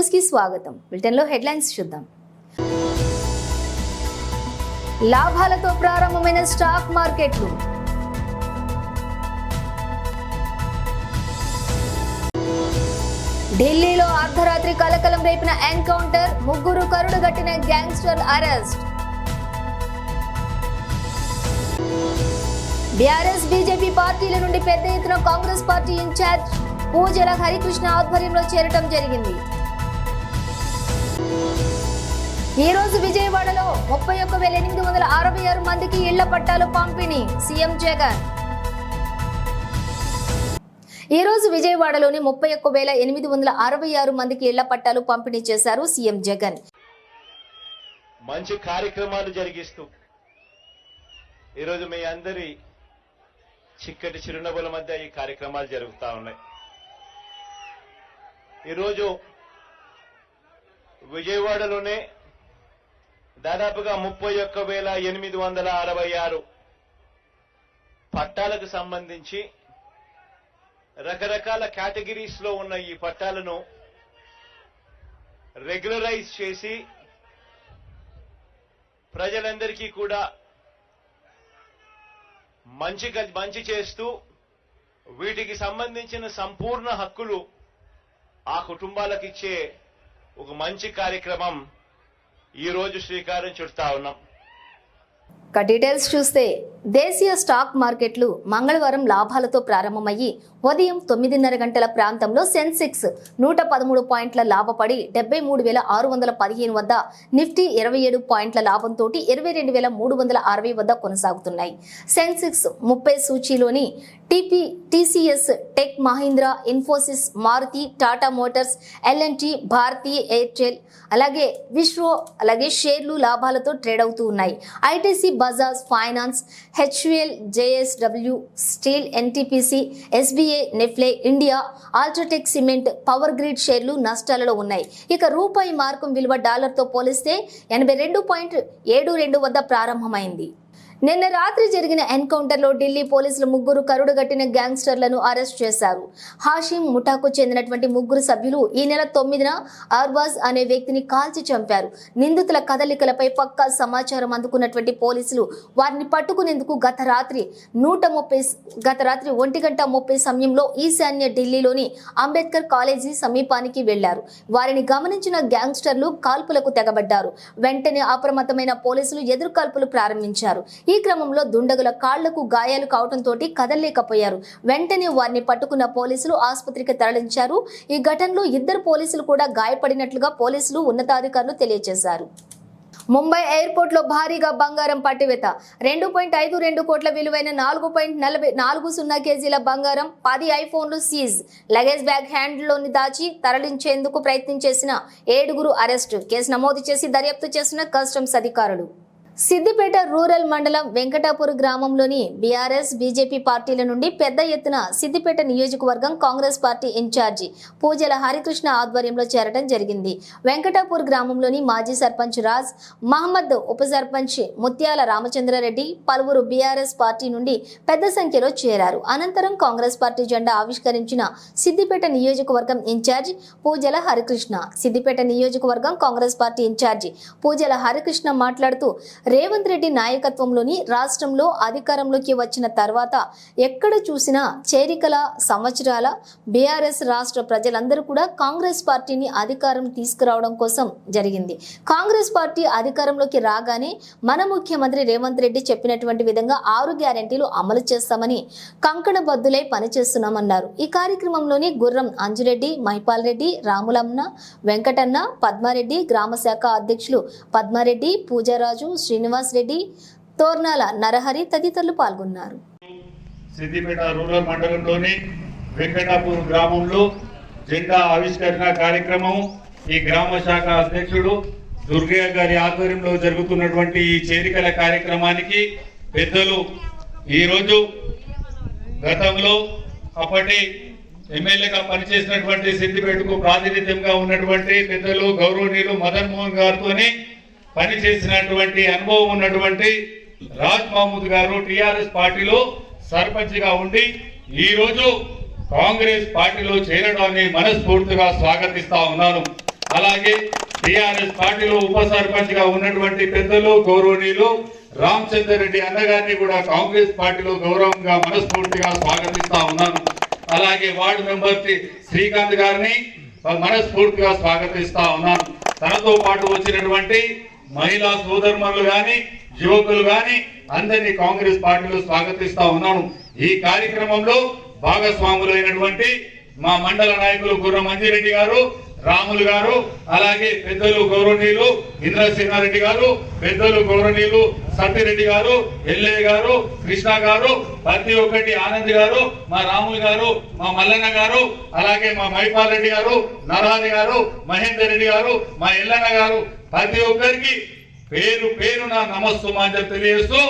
News కి స్వాగతం. Bulletin లో హెడ్లైన్స్ చూద్దాం. లాభాలతో ప్రారంభమైన స్టాక్ మార్కెట్లు. ఢిల్లీలో అర్ధరాత్రి కలకలం రేపిన ఎన్కౌంటర్, ముగ్గురు కరుడుగట్టిన గ్యాంగ్స్టర్ అరెస్ట్. బీఆర్ఎస్ బీజేపీ పార్టీల నుండి పెద్ద ఎత్తున కాంగ్రెస్ పార్టీ ఇన్ఛార్జ్ పూజల హరికృష్ణ ఆధ్వర్యంలో చేరటం జరిగింది. ఈ రోజు విజయవాడలో 31,866 మందికి ఇళ్ల పట్టాలు పంపిణీ, సీఎం జగన్. ఈ రోజు విజయవాడలోని 31,866 మందికి ఇళ్ల పట్టాలు పంపిణీ చేశారు సీఎం జగన్. మంచి కార్యక్రమాలు జరిగిస్తూ ఈరోజు మీ అందరి చిక్కటి చిరునవ్వుల మధ్య ఈ కార్యక్రమాలు జరుగుతూ ఉన్నాయి. ఈరోజు విజయవాడలోనే దాదాపుగా 31,866 పట్టాలకు సంబంధించి రకరకాల కేటగిరీస్ లో ఉన్న ఈ పట్టాలను రెగ్యులరైజ్ చేసి ప్రజలందరికీ కూడా మంచి చేస్తూ వీటికి సంబంధించిన సంపూర్ణ హక్కులు ఆ కుటుంబాలకు ఇచ్చే ఒక మంచి కార్యక్రమం ఈ రోజు శ్రీకారం చుడతా ఉన్నాం. డీటెయిల్స్ చూస్తే దేశీయ స్టాక్ మార్కెట్లు మంగళవారం లాభాలతో ప్రారంభమయ్యి ఉదయం 9:30 గంటల ప్రాంతంలో సెన్సెక్స్ 113 పాయింట్ల లాభపడి 73,615 వద్ద, నిఫ్టీ 27 పాయింట్ల లాభంతో 22,360 వద్ద కొనసాగుతున్నాయి. సెన్సెక్స్ 30 సూచీలోని TCS, Tech Mahindra, Infosys, Maruti, Tata Motors, LNT, Bharti Airtel, అలాగే విశ్వో షేర్లు లాభాలతో ట్రేడ్ అవుతూ ఉన్నాయి. ITC, Bajaj Finance, HUL, JSW Steel, NTPC, SBI, Nestle India, UltraTech Cement, Power Grid షేర్లు నష్టాలలో ఉన్నాయి. ఇక రూపాయి మార్కం విలువ డాలర్తో పోలిస్తే 82.72 వద్ద ప్రారంభమైంది. నిన్న రాత్రి జరిగిన ఎన్కౌంటర్లో ఢిల్లీ పోలీసులు ముగ్గురు కరుడుగట్టిన గ్యాంగ్స్టర్లను అరెస్ట్ చేశారు. హాషిం ముఠాకు చెందినటువంటి ముగ్గురు సభ్యులు ఈ నెల 9న అర్బాజ్ అనే వ్యక్తిని కాల్చి చంపారు. నిందితుల కదలికలపై పక్కా సమాచారం అందుకున్నటువంటి పోలీసులు వారిని పట్టుకునేందుకు గత రాత్రి 1:30 సమయంలో ఈశాన్య ఢిల్లీలోని అంబేద్కర్ కాలేజీ సమీపానికి వెళ్లారు. వారిని గమనించిన గ్యాంగ్స్టర్లు కాల్పులకు తెగబడ్డారు. వెంటనే అప్రమత్తమైన పోలీసులు ఎదురు కాల్పులు ప్రారంభించారు. ఈ క్రమంలో దుండగుల కాళ్లకు గాయాలు కావడంతో కదలలేకపోయారు. వెంటనే వారిని పట్టుకున్న పోలీసులు ఆసుపత్రికి తరలించారు. ఈ ఘటనలో 2 పోలీసులు కూడా గాయపడినట్లుగా పోలీసులు ఉన్నతాధికారులు తెలియజేశారు. ముంబై ఎయిర్పోర్ట్ లో భారీగా బంగారం పట్టివేత. 2.52 కోట్ల విలువైన 4.40 కేజీల బంగారం, 10 ఐఫోన్లు సీజ్. లగేజ్ బ్యాగ్ హ్యాండ్లోని దాచి తరలించేందుకు ప్రయత్నం చేసిన 7 అరెస్టు. కేసు నమోదు చేసి దర్యాప్తు చేస్తున్న కస్టమ్స్ అధికారులు. సిద్దిపేట రూరల్ మండలం వెంకటాపూర్ గ్రామంలోని బీఆర్ఎస్ బీజేపీ పార్టీల నుండి పెద్ద ఎత్తున సిద్దిపేట నియోజకవర్గం కాంగ్రెస్ పార్టీ ఇన్ఛార్జి పూజల హరికృష్ణ ఆధ్వర్యంలో చేరడం జరిగింది. వెంకటాపూర్ గ్రామంలోని మాజీ సర్పంచ్ రాజ్ మహమ్మద్, ఉప సర్పంచ్ ముత్యాల రామచంద్రారెడ్డి, పలువురు బీఆర్ఎస్ పార్టీ నుండి పెద్ద సంఖ్యలో చేరారు. అనంతరం కాంగ్రెస్ పార్టీ జెండా ఆవిష్కరించిన సిద్దిపేట నియోజకవర్గం ఇన్ఛార్జి పూజల హరికృష్ణ. సిద్దిపేట నియోజకవర్గం కాంగ్రెస్ పార్టీ ఇన్ఛార్జి పూజల హరికృష్ణ మాట్లాడుతూ రేవంత్ రెడ్డి నాయకత్వంలోని రాష్ట్రంలో అధికారంలోకి వచ్చిన తర్వాత ఎక్కడ చూసినా చేరికల సంవత్సరాల బీఆర్ఎస్ రాష్ట్ర ప్రజలందరూ కూడా కాంగ్రెస్ పార్టీని అధికారం తీసుకురావడం కోసం జరిగింది. కాంగ్రెస్ పార్టీ అధికారంలోకి రాగానే మన ముఖ్యమంత్రి రేవంత్ రెడ్డి చెప్పినటువంటి విధంగా 6 గ్యారెంటీలు అమలు చేస్తామని కంకణబద్దులై పనిచేస్తున్నామన్నారు. ఈ కార్యక్రమంలోని గుర్రం అంజురెడ్డి, మహిపాల్ రెడ్డి, రాములమ్మ, వెంకటన్న, పద్మారెడ్డి, గ్రామ శాఖ అధ్యక్షులు పద్మారెడ్డి, పూజారాజు, శ్రీనివాస్ రెడ్డి, తోర్నాల నరహరి తదితరులు పాల్గొన్నారు. సిద్దిపేట రూరల్ మండలంలోని వెంకటాపూర్ గ్రామంలో జెండా ఆవిష్కరణ కార్యక్రమం ఈ గ్రామ శాఖ అధ్యక్షుడు దుర్గయ్య గారి ఆధ్వర్యంలో జరుగుతున్నటువంటి ఈ చేరికల కార్యక్రమానికి పెద్దలు ఈరోజు గతంలో అప్పటి ఎమ్మెల్యేగా పనిచేసినటువంటి సిద్దిపేటకు ప్రాతినిధ్యంగా ఉన్నటువంటి పెద్దలు గౌరవనీయులు మదన్ మోహన్ గారితోనే పనిచేసినటువంటి అనుభవం ఉన్నటువంటి రాజ్ మహమూద్ గారు టిఆర్ఎస్ పార్టీలో సర్పంచ్ గా ఉండి ఈ రోజు కాంగ్రెస్ పార్టీలో చేరడాన్ని మనస్ఫూర్తిగా స్వాగతిస్తా ఉన్నాను. అలాగే టిఆర్ఎస్ పార్టీలో ఉప సర్పంచ్ గా ఉన్నటువంటి పెద్దలు గౌరవనీయులు రామచంద్ర రెడ్డి అన్నగారిని కూడా కాంగ్రెస్ పార్టీలో గౌరవంగా మనస్ఫూర్తిగా స్వాగతిస్తా ఉన్నాను. అలాగే వార్డు మెంబర్ శ్రీకాంత్ గారిని మనస్ఫూర్తిగా స్వాగతిస్తా ఉన్నాను. తనతో పాటు వచ్చినటువంటి మహిళా సోదరులు గాని యువకులు గాని అందరినీ కాంగ్రెస్ పార్టీలో స్వాగతిస్తా ఉన్నాను. ఈ కార్యక్రమంలో భాగస్వాములైనటువంటి మా మండల నాయకులు గుర్ర మంజిరెడ్డి గారు, రాములు గారు, అలాగే పెద్దలు గౌరవనీయులు ఇంద్రసేనారెడ్డి గారు, పెద్దలు గౌరవనీయులు సత్యరెడ్డి గారు, ఎల్లయ్య గారు, కృష్ణ గారు, ప్రతి ఒక్కటి ఆనంద్ గారు, మా రాములు గారు, మా మల్లన్న గారు, అలాగే మా మైపాల్ రెడ్డి గారు, నరహరి గారు, మహేందర్ రెడ్డి గారు, మా ఎల్లన్న గారు, ప్రతి ఒక్కరికి పేరు పేరు నా నమస్సుమాంజలు తెలియజేస్తూ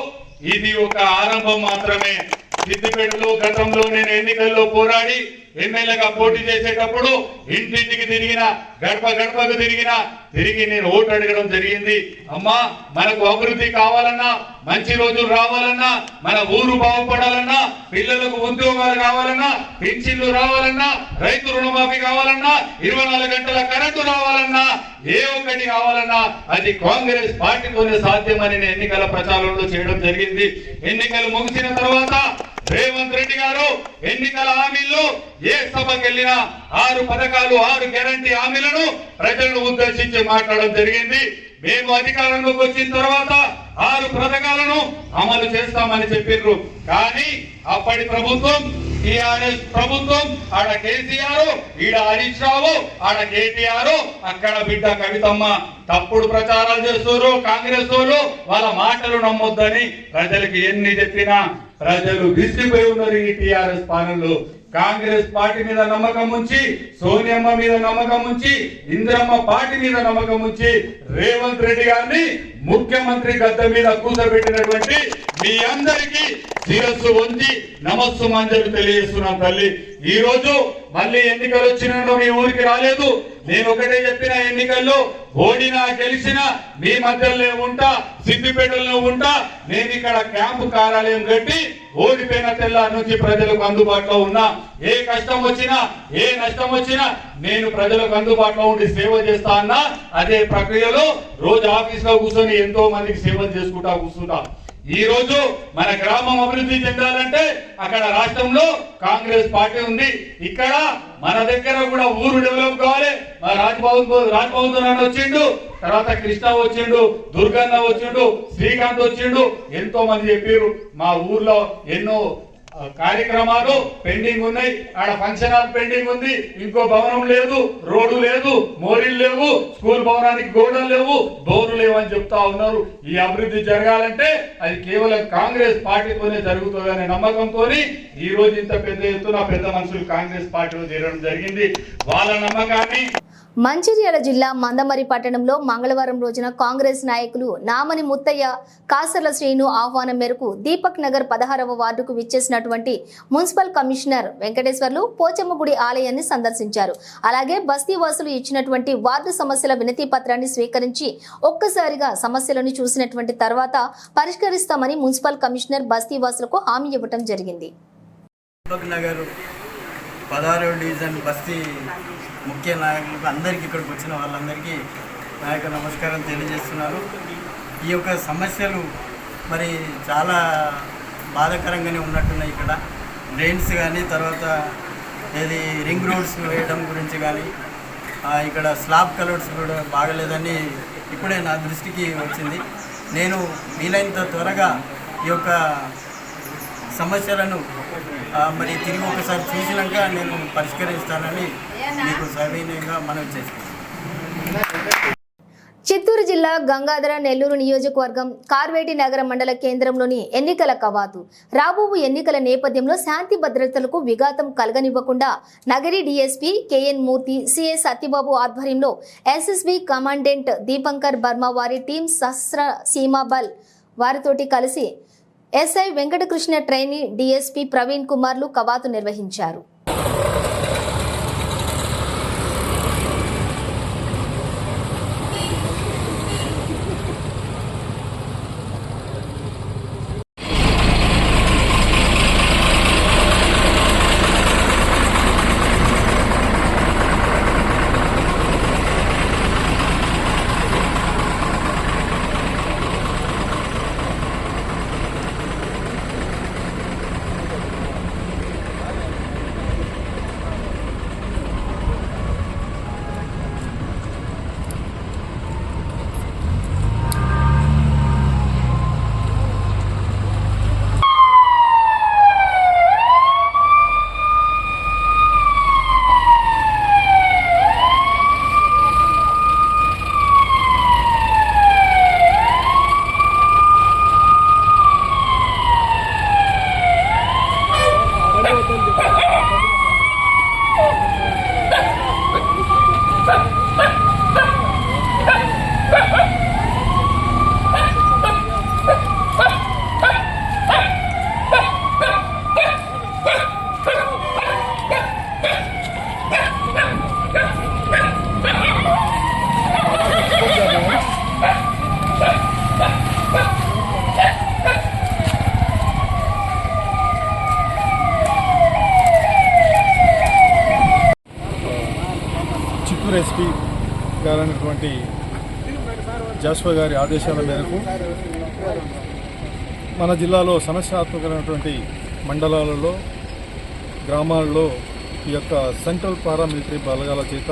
ఇది ఒక ఆరంభం మాత్రమే. సిద్దిపేటలో గతంలో నేను ఎన్నికల్లో పోరాడి ఎమ్మెల్యేగా పోటీ చేసేటప్పుడు ఇంటింటికి తిరిగిన గడప గడపకు తిరిగి నేను ఓటు అడగడం జరిగింది. అమ్మా మనకు అభివృద్ధి కావాలన్నా, మంచి రోజులు రావాలన్నా, మన ఊరు బాగుపడాలన్నా, పిల్లలకు ఉద్యోగాలు కావాలన్నా, పెన్షన్లు రావాలన్నా, రైతు రుణమాఫీ కావాలన్నా, 24 గంటల కరెంటు రావాలన్నా, ఏ ఒక్కటి కావాలన్నా అది కాంగ్రెస్ పార్టీతోనే సాధ్యమని నేను ఎన్నికల ప్రచారంలో చేయడం జరిగింది. ఎన్నికలు ముగిసిన తర్వాత రేవంత్ రెడ్డి గారు ఎన్నికల హామీల్లో ఏ సభకి వెళ్ళినా 6 పథకాలు 6 గ్యారంటీ హామీలను ప్రజలను ఉద్దేశించి మాట్లాడడం జరిగింది. మేము అధికారంలోకి వచ్చిన తర్వాత 6 పథకాలను అమలు చేస్తామని చెప్పారు. కానీ అప్పటి ప్రభుత్వం టిఆర్ఎస్ ప్రభుత్వం, ఆడ కేసీఆర్, ఈడ హరీష్ రావు, ఆడ కేటీఆర్, అక్కడ బిడ్డ కవితమ్మ తప్పుడు ప్రచారాలు చేస్తారు. కాంగ్రెస్ వాళ్ళు వాళ్ళ మాటలు నమ్మొద్దని ప్రజలకు ఎన్ని చెప్పినా ప్రజలు విసిగిపోయి ఉన్నారు. ఈ టిఆర్ఎస్ పాలనలో కాంగ్రెస్ పార్టీ మీద నమ్మకం ఉంచి, సోనియమ్మ మీద నమ్మకం ఉంచి, ఇందిరమ్మ పార్టీ మీద నమ్మకం ఉంచి రేవంత్ రెడ్డి గారిని ముఖ్యమంత్రి గద్దె మీద కూర్చోబెట్టినటువంటి మీ అందరికీ శిరస్సు వంచి నమస్సుమాంజలు తెలియజేస్తున్నాం తల్లి. ఈ రోజు మళ్ళీ ఎన్నికలు వచ్చిన మీ ఊరికి రాలేదు. నేను ఒకటే చెప్పిన, ఎన్నికల్లో ఓడినా గెలిచినా మీ మధ్యలో ఉంటా, సిద్దిపేటలో ఉంటా. నేను ఇక్కడ క్యాంపు కార్యాలయం కట్టి ఓడిపోయిన తెల్లారి నుంచి ప్రజలకు అందుబాటులో ఉన్నా. ఏ కష్టం వచ్చినా, ఏ నష్టం వచ్చినా నేను ప్రజలకు అందుబాటులో ఉండి సేవ చేస్తా అన్నా. అదే ప్రక్రియలో రోజు ఆఫీస్ లో కూర్చొని ఎంతో మందికి సేవ చేసుకుంటా కూర్చుంటా. ఈ రోజు మన గ్రామం అభివృద్ధి చెందాలంటే అక్కడ రాష్ట్రంలో కాంగ్రెస్ పార్టీ ఉంది. ఇక్కడ మన దగ్గర కూడా ఊరు డెవలప్ కావాలి. మా రాజ్భవన్ వచ్చిండు, తర్వాత కృష్ణ వచ్చిండు, దుర్గన్న వచ్చిండు, శ్రీకాంత్ వచ్చిండు, ఎంతో మంది చెప్పారు. మా ఊర్లో ఎన్నో కార్యక్రమాలు పెండింగ్ ఉన్నాయి. ఆడ ఫంక్షన్ హాల్ పెండింగ్ ఉంది, ఇంకో భవనం లేదు, రోడ్డు లేదు, మోరీలు లేవు, స్కూల్ భవనానికి గోడలు లేవు, డోర్లు లేవు అని చెప్తా ఉన్నారు. ఈ అభివృద్ధి జరగాలంటే అది కేవలం కాంగ్రెస్ పార్టీతోనే జరుగుతుందనే నమ్మకంతో ఈ రోజు ఇంత పెద్ద ఎత్తున పెద్ద మనుషులు కాంగ్రెస్ పార్టీలో చేరడం జరిగింది. వాళ్ళ నమ్మకాన్ని మంచిర్యాల జిల్లా మందమరి పట్టణంలో మంగళవారం రోజున కాంగ్రెస్ నాయకులు నామని ముత్తయ్య, కాసర్ల శ్రీను ఆహ్వానం మేరకు దీపక్ నగర్ 16వ వార్డుకు విచ్చేసినటువంటి మున్సిపల్ కమిషనర్ వెంకటేశ్వర్లు పోచమ్మగుడి ఆలయాన్ని సందర్శించారు. అలాగే బస్తీవాసులు ఇచ్చినటువంటి వార్డు సమస్యల వినతి పత్రాన్ని స్వీకరించి ఒక్కసారిగా సమస్యలను చూసినటువంటి తర్వాత పరిష్కరిస్తామని మున్సిపల్ కమిషనర్ బస్తీవాసులకు హామీ ఇవ్వడం జరిగింది. దీపక్ నగర్ 16వ డివిజన్ బస్తీ ముఖ్య నాయకులకు అందరికీ, ఇక్కడికి వచ్చిన వాళ్ళందరికీ నా యొక్క నమస్కారం తెలియజేస్తున్నాను. ఈ యొక్క సమస్యలు మరి చాలా బాధాకరంగానే ఉన్నట్టున్నాయి. ఇక్కడ డ్రైన్స్ కానీ, తర్వాత ఏది రింగ్ రోడ్స్ వేయడం గురించి కానీ, ఇక్కడ స్లాబ్ కలర్స్ కూడా బాగలేదని ఇప్పుడే నా దృష్టికి వచ్చింది. నేను వీలైనంత త్వరగా ఈ యొక్క సమస్యలను మరి తిరిగి ఒకసారి చూసినాక నేను పరిష్కరిస్తానని మీకు సవినయంగా మనవి చేస్తున్నాను. చిత్తూరు జిల్లా గంగాధర నెల్లూరు నియోజకవర్గం కార్వేటి నగర మండల కేంద్రంలోని ఎన్నికల కవాతు. రాబో ఎన్నికల నేపథ్యంలో శాంతి భద్రతలకు విఘాతం కలగనివ్వకుండా Nagari DSP KN Murthy, CI Satyababu ఆధ్వర్యంలో ఎస్ఎస్బి కమాండెంట్ దీపంకర్ బర్మా వారి టీం సహస్ర సీమాబల్ వారితోటి కలిసి SI Venkatakrishna trainee DSP Praveen కుమార్లు కవాతు నిర్వహించారు. ఎస్పీ గారైనటువంటి జాషువా గారి ఆదేశాల మేరకు మన జిల్లాలో సమస్యాత్మకమైనటువంటి మండలాలలో గ్రామాల్లో ఈ యొక్క సెంట్రల్ పారామిలిటరీ బలగాల చేత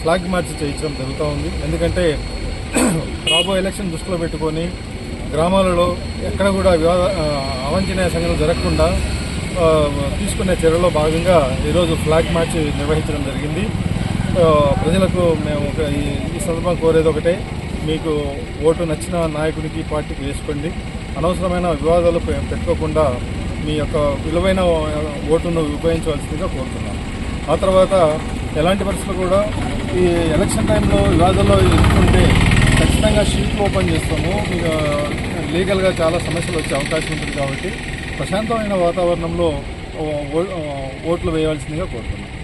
ఫ్లాగ్ మార్చ్ చేయించడం జరుగుతూ ఉంది. ఎందుకంటే రాబోయే ఎలక్షన్ దృష్టిలో పెట్టుకొని గ్రామాలలో ఎక్కడ కూడా అవాంఛనీయ సంఘటనలు జరగకుండా తీసుకునే చర్యలో భాగంగా ఈరోజు ఫ్లాగ్ మార్చ్ నిర్వహించడం జరిగింది. ప్రజలకు మేము ఈ సందర్భంగా కోరేది ఒకటే, మీకు ఓటు నచ్చిన నాయకుడికి పార్టీకి వేసుకోండి. అనవసరమైన వివాదాలు పెట్టుకోకుండా మీ యొక్క విలువైన ఓటును ఉపయోగించవలసిందిగా కోరుతున్నాను. ఆ తర్వాత ఎలాంటి పరిస్థితులు కూడా ఈ ఎలక్షన్ టైంలో వివాదాల్లో ఇస్తుంటే ఖచ్చితంగా షీట్లు ఓపెన్ చేస్తాము. లీగల్గా చాలా సమస్యలు వచ్చే అవకాశం ఉంటుంది కాబట్టి ప్రశాంతమైన వాతావరణంలో ఓట్లు వేయవలసిందిగా కోరుతున్నాను.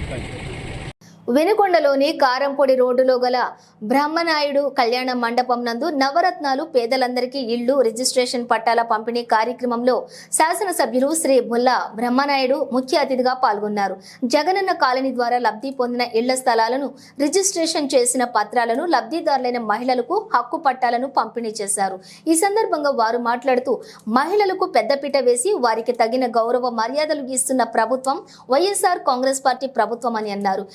Thank you. వెనుకొండలోని కారంపొడి రోడ్డులో గల బ్రహ్మనాయుడు కళ్యాణ మండపం నందు నవరత్నాలు పేదలందరికీ ఇళ్లు రిజిస్ట్రేషన్ పట్టాల పంపిణీ కార్యక్రమంలో శాసనసభ్యులు శ్రీ బుల్లా బ్రహ్మనాయుడు ముఖ్య అతిథిగా పాల్గొన్నారు. జగనన్న కాలనీ ద్వారా లబ్ధి పొందిన ఇళ్ల స్థలాలను రిజిస్ట్రేషన్ చేసిన పత్రాలను లబ్ధిదారులైన మహిళలకు హక్కు పట్టాలను పంపిణీ చేశారు. ఈ సందర్భంగా వారు మాట్లాడుతూ మహిళలకు పెద్దపీట వేసి వారికి తగిన గౌరవ మర్యాదలు ఇస్తున్న ప్రభుత్వం వైఎస్ఆర్ కాంగ్రెస్ పార్టీ ప్రభుత్వం అని అన్నారు.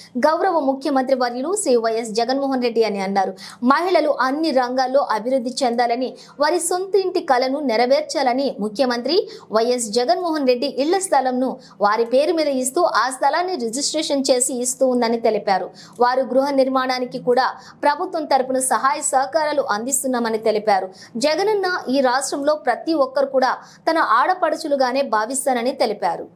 గౌరవ ముఖ్యమంత్రి వర్యులు శ్రీ వైఎస్ జగన్మోహన్ రెడ్డి అని అన్నారు. మహిళలు అన్ని రంగాల్లో అభివృద్ధి చెందాలని, వారి సొంత ఇంటి కలను నెరవేర్చాలని ముఖ్యమంత్రి వైఎస్ జగన్మోహన్ రెడ్డి ఇళ్ల స్థలంను వారి పేరు మీద ఇస్తూ ఆ స్థలాన్ని రిజిస్ట్రేషన్ చేసి ఇస్తూ ఉందని తెలిపారు. వారు గృహ నిర్మాణానికి కూడా ప్రభుత్వం తరపున సహాయ సహకారాలు అందిస్తున్నామని తెలిపారు. జగనన్న ఈ రాష్ట్రంలో ప్రతి ఒక్కరు కూడా తన ఆడపడుచులుగానే భావిస్తానని తెలిపారు.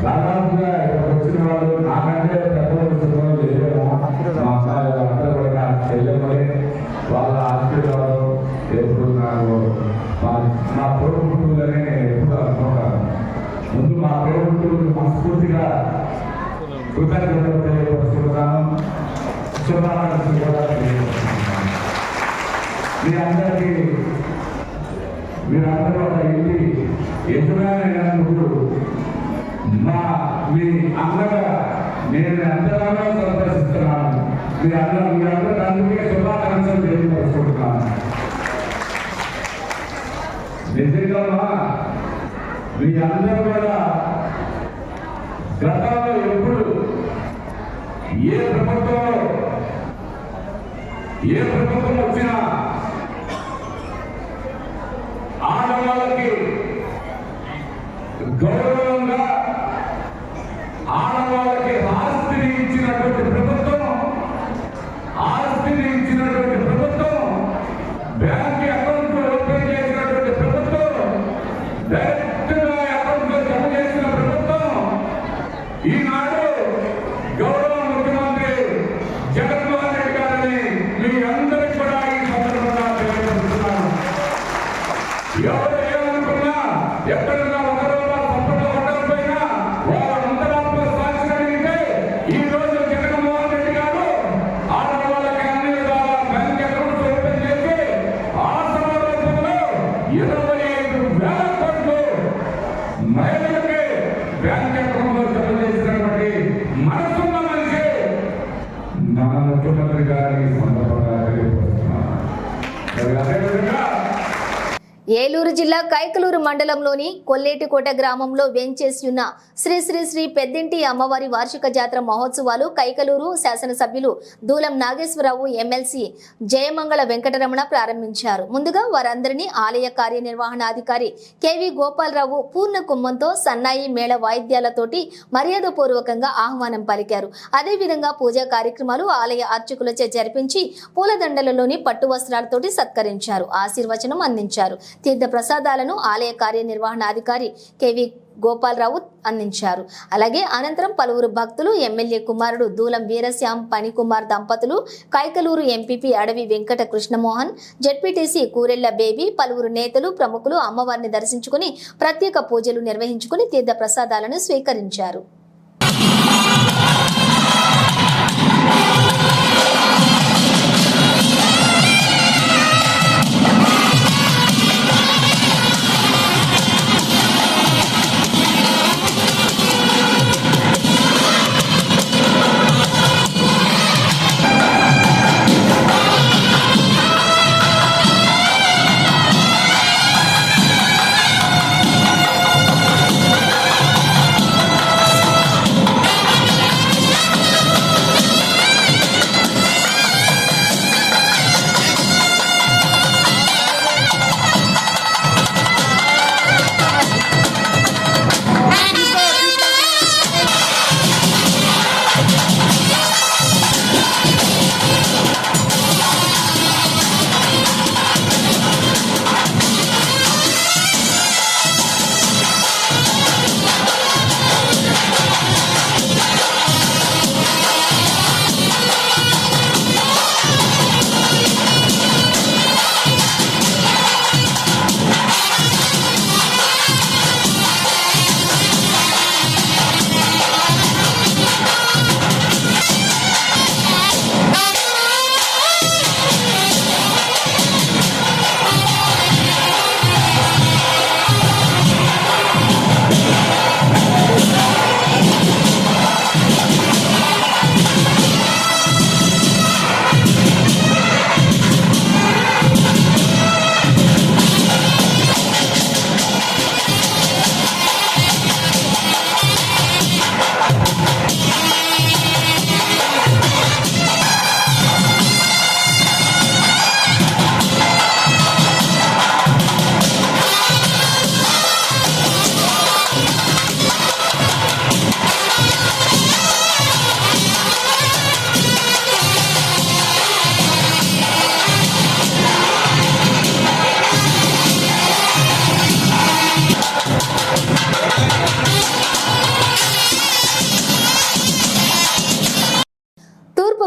దాదాపుగా ఇక్కడ వచ్చిన వాళ్ళు నాకంటే చెల్లెమ్మలే వాళ్ళ ఆశీర్వాదం ఎప్పుడు నాకు మా తోడుకుంటుందని నేను ఎప్పుడు అనుకుంటాను. ముందు మా తోడుకుంటూ మనస్ఫూర్తిగా కృతజ్ఞతలు తెలియపరుచుకుంటాను. శుభాకాంక్షలు కూడా తెలియపరుచుకుంటాను. మీరందరూ ఒక ఇంటి యజమానైనందుకు మీ అందగా నేను ఎంతగానో సంతోషిస్తున్నాను. మీరందరూ అందుకే శుభాకాంక్షలు తెలియపరుచుకుంటున్నాను. నిజంగా మీ అందరూ కూడా గతంలో ఎప్పుడు ఏ ప్రభుత్వం వచ్చినా ఆడవాళ్ళకి గౌరవంగా ఆడవాళ్ళకి ఆస్తిని ఇచ్చినటువంటి ప్రభుత్వం, ఆస్తిని ఇచ్చినటువంటి ప్రభుత్వం, బ్యాంక్ అకౌంట్ ఓపెన్ చేసినటువంటి ప్రభుత్వం, డైరెక్ట్ గా అకౌంట్ లో జమ చేసిన ప్రభుత్వం ఈనాడు గౌరవ ముఖ్యమంత్రి జగన్మోహన్ రెడ్డి గారిని మీ అందరికీ కూడా ఈ సందర్భంగా తెలియజేస్తున్నాను. ఎవరు ఏమనుకున్నా ఎక్కడున్నా ఒక రూపాయలు తప్పట్లో ఉండకపోయినా వాళ్ళ అంతరాత్మ సాక్షి కలిగితే ఈ రోజు జగన్మోహన్ రెడ్డి గారు ఆడవాళ్ళకి అన్ని విధాల బ్యాంక్ అకౌంట్స్ ఓపెన్ చేసి ఆ సమయంలో 25,000 ముఖ్యమంత్రి గారికి సందర్భంగా తెలియపరుస్తున్నాను. మరి అదేవిధంగా ఏలూరు జిల్లా కైకలూరు మండలంలోని కొల్లేటికోట గ్రామంలో వేంచేసి ఉన్న శ్రీ శ్రీ శ్రీ పెద్దింటి అమ్మవారి వార్షిక జాతర మహోత్సవాలు కైకలూరు శాసనసభ్యులు దూలం నాగేశ్వరరావు, ఎమ్మెల్సీ జయమంగళ వెంకటరమణ ప్రారంభించారు. ముందుగా వారందరినీ ఆలయ కార్యనిర్వహణాధికారి కెవి గోపాలరావు పూర్ణ కుంభంతో సన్నాయి మేళ వాయిద్యాలతోటి మర్యాదపూర్వకంగా ఆహ్వానం పలికారు. అదేవిధంగా పూజా కార్యక్రమాలు ఆలయ అర్చకులచే జరిపించి పూలదండలలోని పట్టు వస్త్రాలతోటి సత్కరించారు, ఆశీర్వచనం అందించారు. తీర్థ ప్రసాదాలను ఆలయ కార్యనిర్వహణాధికారి కెవి గోపాలరావు అందించారు. అలాగే అనంతరం పలువురు భక్తులు, ఎమ్మెల్యే కుమారుడు దూలం వీరశ్యామ్ పణికుమార్ దంపతులు, కైకలూరు ఎంపీపీ అడవి వెంకట కృష్ణమోహన్, జెడ్పీటీసీ కూరెళ్ల బేబీ, పలువురు నేతలు, ప్రముఖులు అమ్మవారిని దర్శించుకుని ప్రత్యేక పూజలు నిర్వహించుకుని తీర్థ ప్రసాదాలను స్వీకరించారు.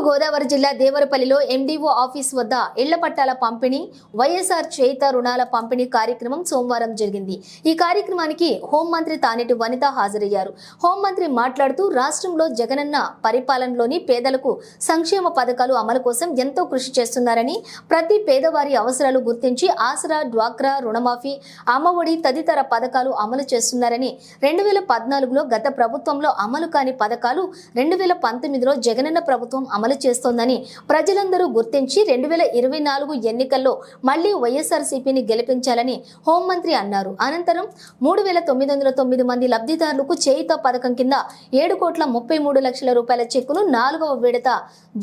గోదావరి జిల్లా దేవరపల్లిలో ఎండీఓ ఆఫీస్ వద్ద ఇళ్ల పట్టాల పంపిణీ, వైఎస్ఆర్ చేయిత రుణాల పంపిణీ కార్యక్రమం సోమవారం జరిగింది. ఈ కార్యక్రమానికి హోంమంత్రి తానేటి వనిత హాజరయ్యారు. హోంమంత్రి మాట్లాడుతూ రాష్ట్రంలో జగనన్న పరిపాలనలోని పేదలకు సంక్షేమ పథకాలు అమలు కోసం ఎంతో కృషి చేస్తున్నారని, ప్రతి పేదవారి అవసరాలు గుర్తించి ఆసరా, డ్వాక్రా, రుణమాఫీ, అమ్మఒడి తదితర పథకాలు అమలు చేస్తున్నారని, 2014లో గత ప్రభుత్వంలో అమలు కాని పథకాలు 2019లో జగనన్న ప్రభుత్వం అమలు చేస్తోందని ప్రజలందరూ గుర్తించి 2024 ఎన్నికల్లో మళ్లీ వైఎస్ఆర్సీపీని గెలిపించాలని హోంమంత్రి అన్నారు. అనంతరం 3,909 మంది లబ్ధిదారులకు చేయిత పథకం కింద 7,33,00,000 రూపాయల చెక్కును 4వ విడత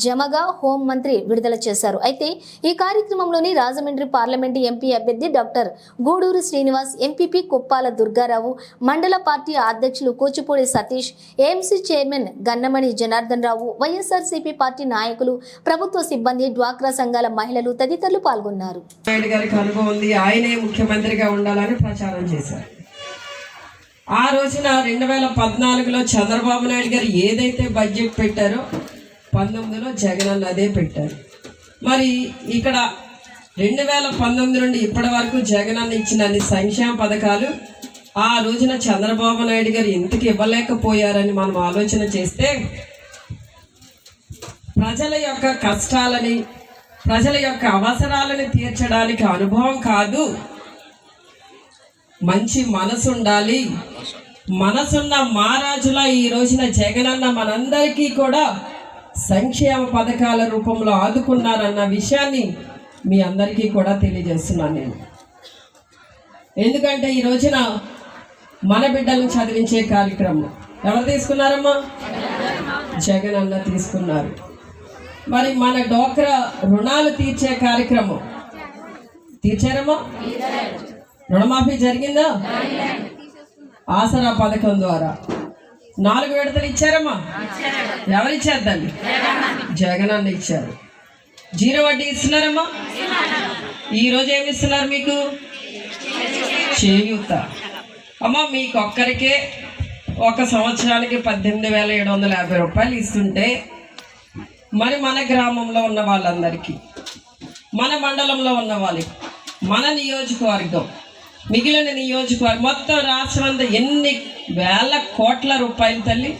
జమగా హోంమంత్రి విడుదల చేశారు. అయితే ఈ కార్యక్రమంలోని రాజమండ్రి పార్లమెంటు ఎంపీ అభ్యర్థి డాక్టర్ గూడూరు శ్రీనివాస్, ఎంపీపీ కుప్పాల దుర్గారావు, మండల పార్టీ అధ్యక్షులు Kuchipudi Satish, AMC chairman Gannamani Janardhan Rao, YSRCP party నాయకులు, ప్రభుత్వ సిబ్బంది, డ్వాక్రా సంఘాల మహిళలు తదితరులు పాల్గొన్నారు. నాయుడు గారికి అనుభవం ఉంది, ఆయనే ముఖ్యమంత్రిగా ఉండాలని ప్రచారం చేశారు. ఆ రోజున 2014లో చంద్రబాబు నాయుడు గారు ఏదైతే బడ్జెట్ పెట్టారో 19లో జగన్ అన్న అదే పెట్టారు. మరి ఇక్కడ 2019 నుండి ఇప్పటి వరకు జగన్ అన్న ఇచ్చిన అన్ని సంక్షేమ పథకాలు ఆ రోజున చంద్రబాబు నాయుడు గారు ఎందుకు ఇవ్వలేకపోయారని మనం ఆలోచన చేస్తే, ప్రజల యొక్క కష్టాలని, ప్రజల యొక్క అవసరాలను తీర్చడానికి అనుభవం కాదు, మంచి మనసు ఉండాలి. మనసున్న మహారాజులా ఈ రోజున జగనన్న మనందరికీ కూడా సంక్షేమ పథకాల రూపంలో ఆదుకున్నారన్న విషయాన్ని మీ అందరికీ కూడా తెలియజేస్తున్నాను నేను. ఎందుకంటే ఈ రోజున మన బిడ్డలను చదివించే కార్యక్రమం ఎవరు తీసుకున్నారమ్మా? జగన్ అన్న తీసుకున్నారు. మరి మన డోక్రా రుణాలు తీర్చే కార్యక్రమం తీర్చారమ్మా? రుణమాఫీ జరిగిందా? ఆసరా పథకం ద్వారా 4 విడతలు ఇచ్చారమ్మా. ఎవరు ఇచ్చారు దాన్ని? జగన్ అన్న ఇచ్చారు. 0 వడ్డీ ఇస్తున్నారమ్మా. ఈరోజు ఏమి ఇస్తున్నారు మీకు? చేయూత. అమ్మ మీకు ఒక్కరికే ఒక సంవత్సరానికి 18,750 రూపాయలు ఇస్తుంటే మరి మన గ్రామంలో ఉన్న వాళ్ళందరికీ, మన మండలంలో ఉన్న వాళ్ళకి, మన నియోజకవర్గం, మిగిలిన నియోజకవర్గం మొత్తం రాష్ట్రం అంతా ఎన్ని వేల కోట్ల రూపాయలు తల్లి,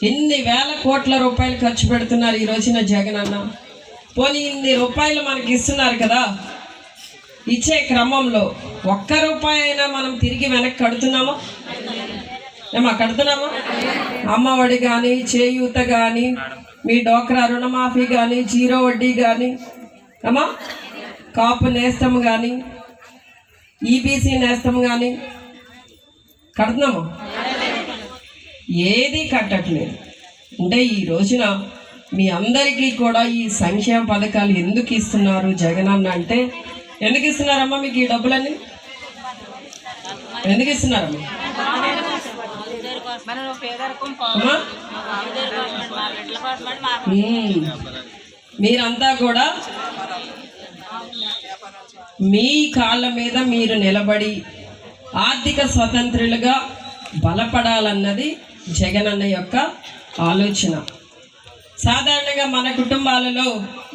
ఎన్ని వేల కోట్ల రూపాయలు ఖర్చు పెడుతున్నారు ఈ రోజున జగన్ అన్న. పోనీ ఇన్ని రూపాయలు మనకి ఇస్తున్నారు కదా, ఇచ్చే క్రమంలో 1 రూపాయి అయినా మనం తిరిగి వెనక్కి కడుతున్నామా? కడుతున్నామా? అమ్మఒడి కానీ, చేయూత కానీ, మీ డోక్రా రుణమాఫీ కానీ, 0 వడ్డీ కానీ, అమ్మా కాపు నేస్తం కానీ, ఈబీసీ నేస్తం కానీ కడుతున్నామా? ఏది కట్టట్లేదు. అంటే ఈ రోజున మీ అందరికీ కూడా ఈ సంక్షేమ పథకాలు ఎందుకు ఇస్తున్నారు జగన్ అన్న అంటే, ఎందుకు ఇస్తున్నారమ్మా మీకు ఈ డబ్బులన్నీ? ఎందుకు ఇస్తున్నారమ్మా? మీరంతా కూడా మీ కాళ్ళ మీద మీరు నిలబడి ఆర్థిక స్వతంత్రులుగా బలపడాలన్నది జగన్ అన్న యొక్క ఆలోచన. సాధారణంగా మన కుటుంబాలలో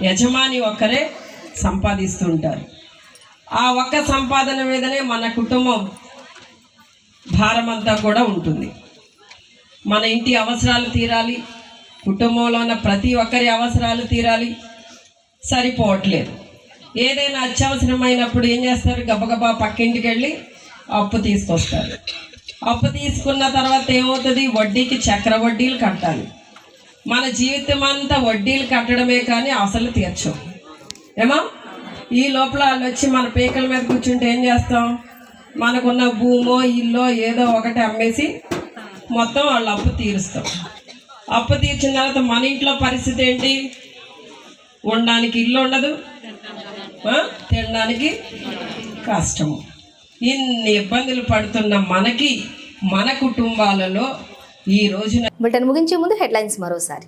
యజమాని ఒక్కరే సంపాదిస్తుంటారు. ఆ ఒక్క సంపాదన మీదనే మన కుటుంబం భారం అంతా కూడా ఉంటుంది. మన ఇంటి అవసరాలు తీరాలి, కుటుంబంలో ఉన్న ప్రతి ఒక్కరి అవసరాలు తీరాలి, సరిపోవట్లేదు. ఏదైనా అత్యవసరమైనప్పుడు ఏం చేస్తారు? గబగబా పక్కింటికి వెళ్ళి అప్పు తీసుకొస్తారు. అప్పు తీసుకున్న తర్వాత ఏమవుతుంది? వడ్డీకి చక్ర వడ్డీలు కట్టాలి. మన జీవితం అంతా వడ్డీలు కట్టడమే కానీ అసలు తీర్చం ఏమా. ఈ లోపల వాళ్ళు వచ్చి మన పీకల మీద కూర్చుంటే ఏం చేస్తాం? మనకున్న భూమో ఇల్లో ఏదో ఒకటి అమ్మేసి మొత్తం వాళ్ళు అప్పు తీరుస్తాం. అప్పు తీర్చిన తర్వాత మన ఇంట్లో పరిస్థితి ఏంటి? ఉండడానికి ఇల్లు ఉండదు, తినడానికి కష్టము. ఇన్ని ఇబ్బందులు పడుతున్న మనకి, మన కుటుంబాలలో ఈ రోజున. బులెటిన్ ముగించే ముందు హెడ్లైన్స్ మరోసారి.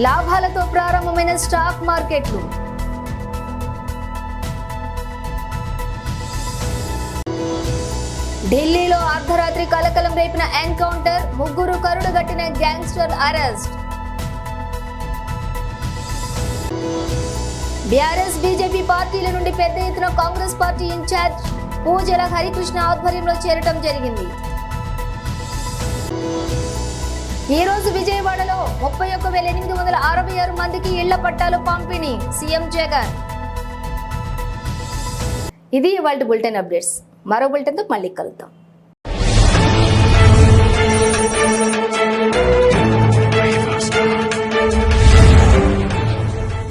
లాభాలతో ప్రారంభమైన స్టాక్ మార్కెట్లు. ఢిల్లీలో అర్ధరాత్రి కలకలం రేపిన ఎన్కౌంటర్, 3 కరుడుగట్టిన గ్యాంగ్స్టర్ అరెస్ట్. బీఆర్ఎస్ బీజేపీ పార్టీల నుండి పెద్ద ఎత్తున కాంగ్రెస్ పార్టీ ఇన్ఛార్జ్ పూజల హరికృష్ణ ఆధ్వర్యంలో చేరటం జరిగింది. ఈ రోజు విజయవాడలో 31,866 మందికి ఇళ్ల పట్టాలు పంపిణీ, సీఎం జగన్. ఇది ఇవాల్టి బులెటిన్ అప్డేట్స్. మరో బులెటిన్తో మళ్ళీ కలుద్దాం.